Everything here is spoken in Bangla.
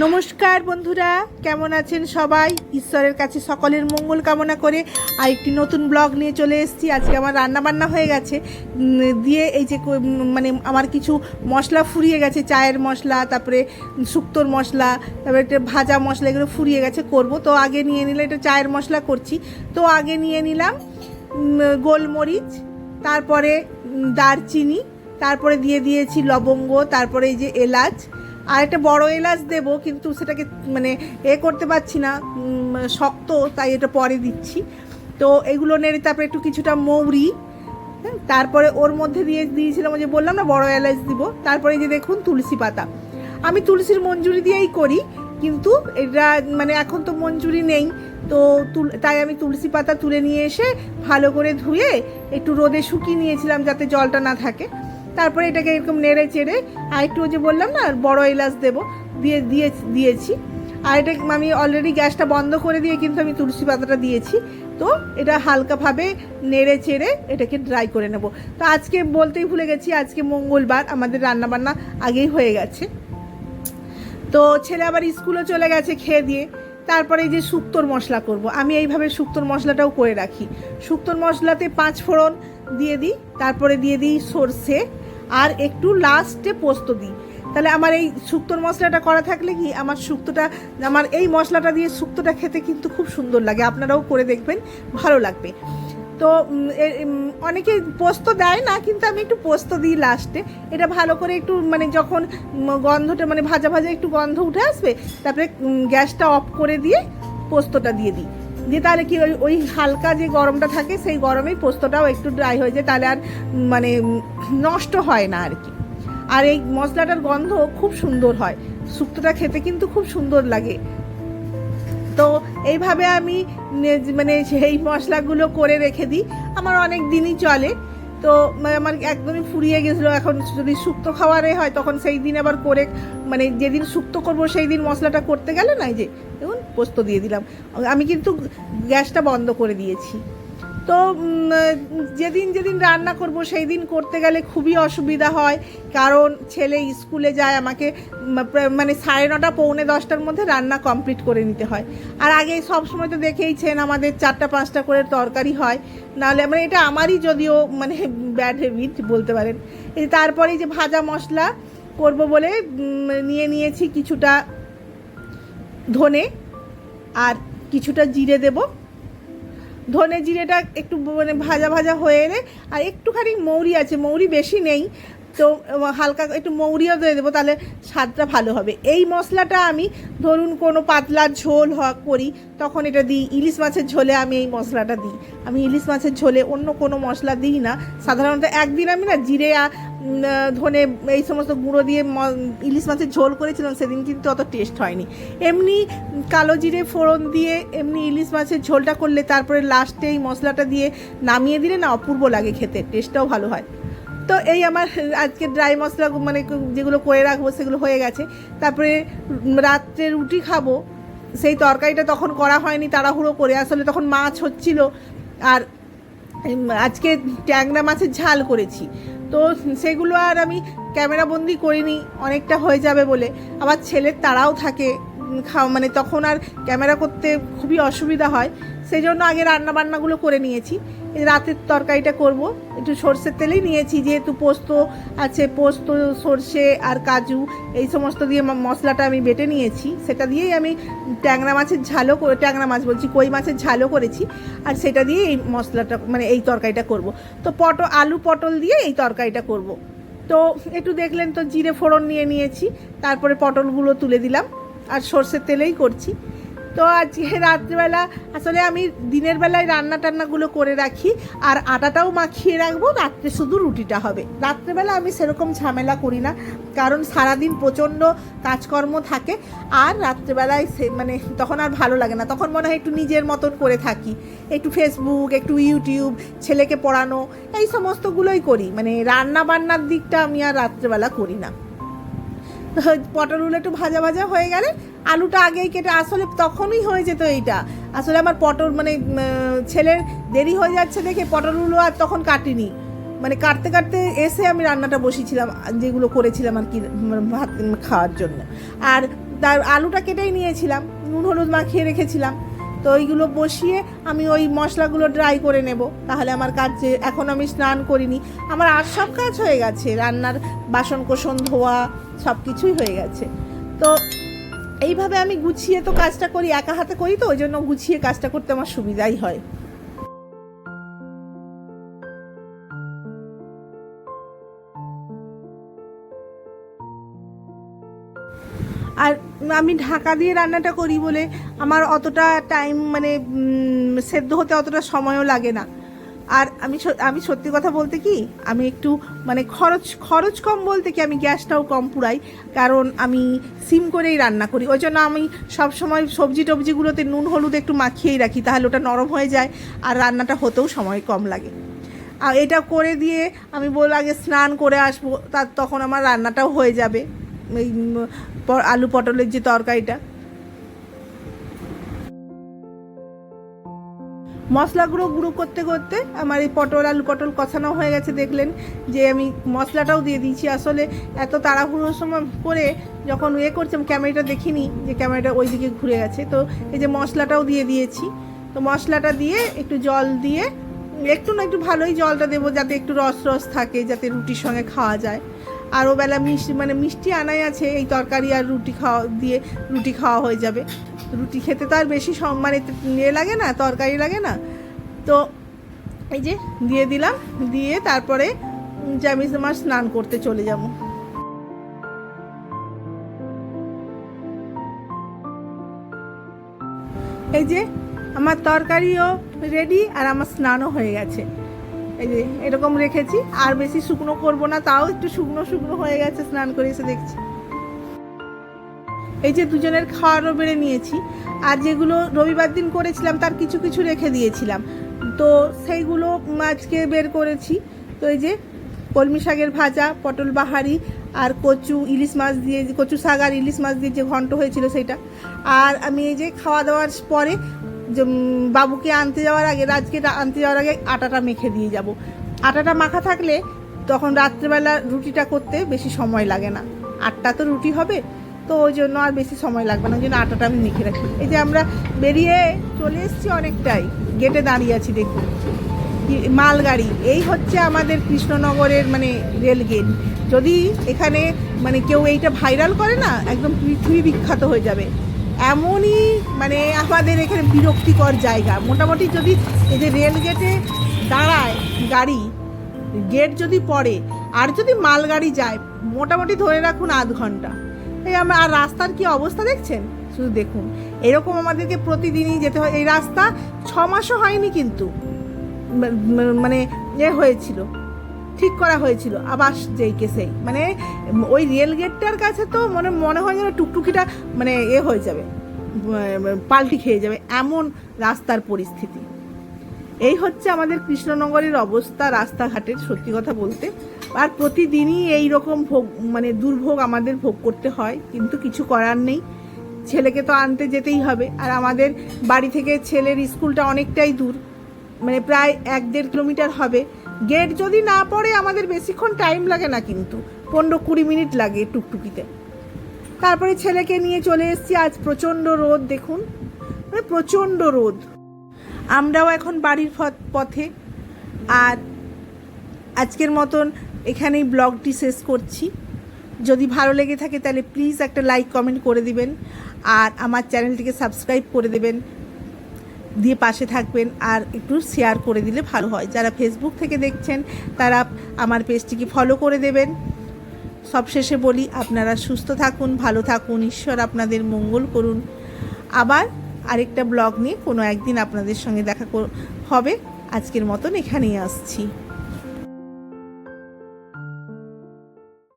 নমস্কার বন্ধুরা, কেমন আছেন সবাই? ঈশ্বরের কাছে সকলের মঙ্গল কামনা করে আর একটি নতুন ব্লগ নিয়ে চলে এসেছি। আজকে আমার রান্না বান্না হয়ে গেছে দিয়ে এই যে মানে আমার কিছু মশলা ফুরিয়ে গেছে, চায়ের মশলা, তারপরে শুক্তোর মশলা, তারপরে একটা ভাজা মশলা, এগুলো ফুরিয়ে গেছে, করব। তো আগে নিয়ে নিলে, এটা চায়ের মশলা করছি, তো আগে নিয়ে নিলাম গোলমরিচ, তারপরে দারচিনি, তারপরে দিয়ে দিয়েছি লবঙ্গ, তারপরে এই যে এলাচ, আর একটা বড় এলাচ দেবো, কিন্তু সেটাকে মানে করতে পারছি না, শক্ত, তাই এটা পরে দিচ্ছি। তো এগুলো নেড়ে তারপরে একটু কিছুটা মৌরি, তারপরে ওর মধ্যে দিয়েছিলাম, যে বললাম না বড় এলাচ দিব। তারপরে যে দেখুন তুলসী পাতা, আমি তুলসীর মঞ্জুরি দিয়েই করি, কিন্তু এটা মানে এখন তো মঞ্জুরি নেই, তো তাই আমি তুলসী পাতা তুলে নিয়ে এসে ভালো করে ধুয়ে একটু রোদে শুকিয়ে নিয়েছিলাম যাতে জলটা না থাকে। তারপরে এটাকে এরকম নেড়ে চেড়ে আর একটু যে বললাম না বড় এলাচ দেবো, দিয়েছি। আর এটা আমি অলরেডি গ্যাসটা বন্ধ করে দিয়ে কিন্তু আমি তুলসী পাতাটা দিয়েছি। তো এটা হালকাভাবে নেড়ে চেড়ে এটাকে ড্রাই করে নেব। তো আজকে বলতেই ভুলে গেছি, আজকে মঙ্গলবার, আমাদের রান্নাবান্না আগেই হয়ে গেছে। তো ছেলে আবার স্কুলে চলে গেছে খেয়ে দিয়ে। তারপরে এই যে শুক্তোর মশলা করব, আমি এইভাবে শুক্তোর মশলাটাও করে রাখি। শুক্তোর মশলাতে 5 ফোড়ন দিয়ে দিই, তারপরে দিয়ে দিই সর্ষে, আর একটু লাস্টে পোস্ত দিই। তাহলে আমার এই শুক্তোর মশলাটা করা থাকলে কি আমার শুক্তোটা, আমার এই মশলাটা দিয়ে শুক্তোটা খেতে কিন্তু খুব সুন্দর লাগে, আপনারাও করে দেখবেন, ভালো লাগবে। তো অনেকে পোস্ত দেয় না, কিন্তু আমি একটু পোস্ত দিই লাস্টে। এটা ভালো করে একটু মানে যখন গন্ধটা মানে ভাজা ভাজা একটু গন্ধ উঠে আসবে, তারপরে গ্যাসটা অফ করে দিয়ে পোস্তটা দিয়ে দিই, দিয়ে তাহলে কি ওই হালকা যে গরমটা থাকে সেই গরমেই পোস্তটাও একটু ড্রাই হয়ে যায়, তাহলে আর মানে নষ্ট হয় না আর কি। আর এই মশলাটার গন্ধ খুব সুন্দর হয়, শুক্তোটা খেতে কিন্তু খুব সুন্দর লাগে। তো এইভাবে আমি মানে সেই মশলাগুলো করে রেখে দিই, আমার অনেক দিনই চলে। তো আমার একদমই ফুরিয়ে গেছিলো, এখন যদি শুক্তো খাওয়ারে হয় তখন সেই দিন আবার করে, মানে যেদিন শুক্তো করবো সেই দিন মশলাটা করতে গেলে না, যে দেখুন পোস্ত দিয়ে দিলাম, আমি কিন্তু গ্যাসটা বন্ধ করে দিয়েছি। তো যেদিন যেদিন রান্না করব সেই দিন করতে গেলে খুবই অসুবিধা হয়, কারণ ছেলে স্কুলে যায়, আমাকে মানে 9:30 পৌনে 10টার মধ্যে রান্না কমপ্লিট করে নিতে হয়। আর আগে সব সময় তো দেখেইছেন আমাদের 4টা-5টা করে তরকারি হয়, নাহলে মানে এটা আমারই যদিও মানে ব্যাড হ্যাবিট বলতে পারেন। এই তারপরে যে ভাজা মশলা করব বলে নিয়েছি কিছুটা ধনে আর কিছুটা জিরে দেব। ধনে জিরেটা একটু মানে ভাজা ভাজা হয়ে এলে, আর একটুখানি মৌরি আছে, মৌরি বেশি নেই, তো হালকা একটু মৌরিও দিয়ে দেবো, তাহলে স্বাদটা ভালো হবে। এই মশলাটা আমি ধরুন কোনো পাতলা ঝোল করি তখন এটা দিই, ইলিশ মাছের ঝোলে আমি এই মশলাটা দিই। আমি ইলিশ মাছের ঝোলে অন্য কোনো মশলা দিই না সাধারণত। একদিন আমি না জিরে ধনে এই সমস্ত গুঁড়ো দিয়ে ইলিশ মাছের ঝোল করেছিলাম, সেদিন কিন্তু অত টেস্ট হয়নি। এমনি কালো জিরে ফোড়ন দিয়ে এমনি ইলিশ মাছের ঝোলটা করলে তারপরে লাস্টে এই মশলাটা দিয়ে নামিয়ে দিলে না অপূর্ব লাগে খেতে, টেস্টটাও ভালো হয়। তো এই আমার আজকে ড্রাই মশলা মানে যেগুলো করে রাখবো সেগুলো হয়ে গেছে। তারপরে রাত্রে রুটি খাবো, সেই তরকারিটা তখন করা হয়নি তাড়াহুড়ো করে, আসলে তখন মাছ হচ্ছিল, আর আজকে ট্যাংরা মাছের ঝাল করেছি, তো সেগুলো আর আমি ক্যামেরাবন্দি করিনি, অনেকটা হয়ে যাবে বলে। আবার ছেলের তাড়াও থাকে মানে তখন আর ক্যামেরা করতে খুবই অসুবিধা হয়, সেই জন্য আগে রান্নাবান্নাগুলো করে নিয়েছি। এই রাতের তরকারিটা করব, একটু সর্ষের তেলেই নিয়েছি, যেহেতু পোস্ত আছে, পোস্ত সর্ষে আর কাজু এই সমস্ত দিয়ে মশলাটা আমি বেটে নিয়েছি, সেটা দিয়েই আমি ট্যাংরা মাছের ঝালও ট্যাংরা মাছ বলছি, কই মাছের ঝালও করেছি, আর সেটা দিয়ে এই মশলাটা মানে এই তরকারিটা করব। তো আলু পটল দিয়ে এই তরকারিটা করব। তো একটু দেখলেন তো জিরে ফোড়ন নিয়েছি, তারপরে পটলগুলো তুলে দিলাম, আর সর্ষের তেলেই করছি। তো আজকে রাত্রেবেলা আসলে আমি দিনের বেলায় রান্নাটান্নাগুলো করে রাখি, আর আটাটাও মাখিয়ে রাখবো, রাত্রে শুধু রুটিটা হবে। রাত্রেবেলা আমি সেরকম ঝামেলা করি না, কারণ সারাদিন প্রচণ্ড কাজকর্ম থাকে, আর রাত্রেবেলায় মানে তখন আর ভালো লাগে না, তখন মনে হয় একটু নিজের মতন করে থাকি, একটু ফেসবুক, একটু ইউটিউব, ছেলেকে পড়ানো, এই সমস্তগুলোই করি, মানে রান্না বান্নার দিকটা আমি আর রাত্রেবেলা করি না। পটলগুলো একটু ভাজা ভাজা হয়ে গেলে আলুটা আগেই কেটে, আসলে তখনই হয়ে যেত এইটা, আসলে আমার পটল মানে ছেলের দেরি হয়ে যাচ্ছে দেখে পটলগুলো আর তখন কাটিনি, মানে কাটতে কাটতে এসে আমি রান্নাটা বসিয়েছিলাম, যেগুলো করেছিলাম আর কি ভাত খাওয়ার জন্য। আর তার আলুটা কেটেই নিয়েছিলাম, নুন হলুদ মাখিয়ে রেখেছিলাম। তো ওইগুলো বসিয়ে আমি ওই মশলাগুলো ড্রাই করে নেব, তাহলে আমার কাজ এখন আমি স্নান করিনি, আমার আর সব কাজ হয়ে গেছে, রান্নার বাসন কোসন ধোয়া সব কিছুই হয়ে গেছে। তো এইভাবে আমি গুছিয়ে তো কাজটা করি, একা হাতে করি, তো ওই জন্য গুছিয়ে কাজটা করতে আমার সুবিধাই হয়। আর আমি ঢাকা দিয়ে রান্নাটা করি বলে আমার অতটা টাইম মানে সেদ্ধ হতে অতটা সময়ও লাগে না। আর আমি সত্যি কথা বলতে কি, আমি একটু মানে খরচ কম বলতে কি, আমি গ্যাসটাও কম পুরাই, কারণ আমি সিম করেই রান্না করি। ওই জন্য আমি সবসময় সবজি টবজিগুলোতে নুন হলুদ একটু মাখিয়েই রাখি, তাহলে ওটা নরম হয়ে যায় আর রান্নাটা হতেও সময় কম লাগে। আর এটা করে দিয়ে আমি আগে স্নান করে আসবো, তখন আমার রান্নাটাও হয়ে যাবে, এই আলু পটলের যে তরকারিটা। মশলাগুলো গুঁড়ো করতে করতে আমার এই আলু পটল কষানো হয়ে গেছে। দেখলেন যে আমি মশলাটাও দিয়ে দিয়েছি। আসলে এত তাড়াহুড়োর সময় করে যখন করছিলাম ক্যামেরাটা দেখিনি যে ক্যামেরাটা ওই দিকে ঘুরে গেছে। তো এই যে মশলাটাও দিয়ে দিয়েছি। তো মশলাটা দিয়ে একটু জল দিয়ে একটু ভালোই জলটা দেবো, যাতে একটু রস থাকে, যাতে রুটির সঙ্গে খাওয়া যায়। আর ওবেলা মিষ্টি আনাই আছে, এই তরকারি আর রুটি খাওয়া হয়ে যাবে। রুটি খেতে তো আর বেশি লাগে না, তরকারি লাগে না। তো এই যে দিয়ে দিলাম, দিয়ে তারপরে যে আমি তোমার স্নান করতে চলে যাব। এই যে আমার তরকারিও রেডি আর আমার স্নানও হয়ে গেছে। এই যে এরকম রেখেছি, আর বেশি শুকনো করব না, তাও একটু শুকনো হয়ে গেছে স্নান করে এসে দেখছি। এই যে দুজনের খাওয়ারও বেড়ে নিয়েছি, আর যেগুলো রবিবার দিন করেছিলাম তার কিছু রেখে দিয়েছিলাম, তো সেইগুলো আজকে বের করেছি। তো এই যে কলমি শাকের ভাজা, পটল বাহারি আর কচু শাক আর ইলিশ মাছ দিয়ে যে ঘন্ট হয়েছিল সেটা। আর আমি এই যে খাওয়া দাওয়ার পরে যে বাবুকে আনতে যাওয়ার আগে, রাজকে আনতে যাওয়ার আগে আটাটা মেখে দিয়ে যাব। আটাটা মাখা থাকলে তখন রাত্রেবেলা রুটিটা করতে বেশি সময় লাগে না, 8টা তো রুটি হবে, তো ওই জন্য আর বেশি সময় লাগবে না, ওই জন্য আটাটা আমি মেখে রাখি। এই যে আমরা বেরিয়ে চলে এসেছি, অনেকটাই গেটে দাঁড়িয়ে আছি, দেখুন মালগাড়ি। এই হচ্ছে আমাদের কৃষ্ণনগরের মানে রেল গেট। যদি এখানে মানে কেউ এইটা ভাইরাল করে না, একদম পৃথিবী বিখ্যাত হয়ে যাবে। এমনই মানে আমাদের এখানে বিরক্তিকর জায়গা। মোটামুটি যদি এই যে রেল গেটে দাঁড়ায় গাড়ি, গেট যদি পড়ে আর যদি মালগাড়ি যায়, মোটামুটি ধরে রাখুন আধ ঘন্টা। আর রাস্তার কি অবস্থা দেখছেন, শুধু দেখুন। এরকম আমাদেরকে প্রতিদিনই যেতে হয়। এই রাস্তা 6 মাসও হয়নি, কিন্তু মানে হয়েছিল, ঠিক করা হয়েছিল, আবার যেই কেসেই মানে ওই রেল গেটটার কাছে তো মনে হয় যেন টুকটুকিটা মানে হয়ে যাবে, পাল্টি খেয়ে যাবে, এমন রাস্তার পরিস্থিতি। এই হচ্ছে আমাদের কৃষ্ণনগরের অবস্থা রাস্তাঘাটের, সত্যি কথা বলতে। আর প্রতিদিনই এই রকম দুর্ভোগ আমাদের ভোগ করতে হয়, কিন্তু কিছু করার নেই। ছেলেকে তো আনতে যেতেই হবে, আর আমাদের বাড়ি থেকে ছেলের স্কুলটা অনেকটাই দূর, মানে প্রায় 1-1.5 কিলোমিটার হবে। গেট যদি না পড়ে আমাদের বেশিক্ষণ টাইম লাগে না, কিন্তু 15-20 মিনিট লাগে টুকটুকিতে। তারপরে ছেলেকে নিয়ে চলে এসেছি। আজ প্রচণ্ড রোদ, দেখুন মানে প্রচণ্ড রোদ। আমরাও এখন বাড়ির পথে। আর আজকের মতন এখানেই ব্লগটি শেষ করছি। যদি ভালো লেগে থাকে তাহলে প্লিজ একটা লাইক কমেন্ট করে দিবেন, আর আমার চ্যানেলটিকে সাবস্ক্রাইব করে দেবেন, দিয়ে পাশে থাকবেন, আর একটু শেয়ার করে দিলে ভালো হয়। যারা ফেসবুক থেকে দেখছেন তারা আমার পেজটিকে ফলো করে দেবেন। সবশেষে বলি, আপনারা সুস্থ থাকুন, ভালো থাকুন, ঈশ্বর আপনাদের মঙ্গল করুন। আবার আরেকটা ব্লগ নিয়ে কোনো একদিন আপনাদের সঙ্গে দেখা হবে। আজকের মতন এখানেই আসছি।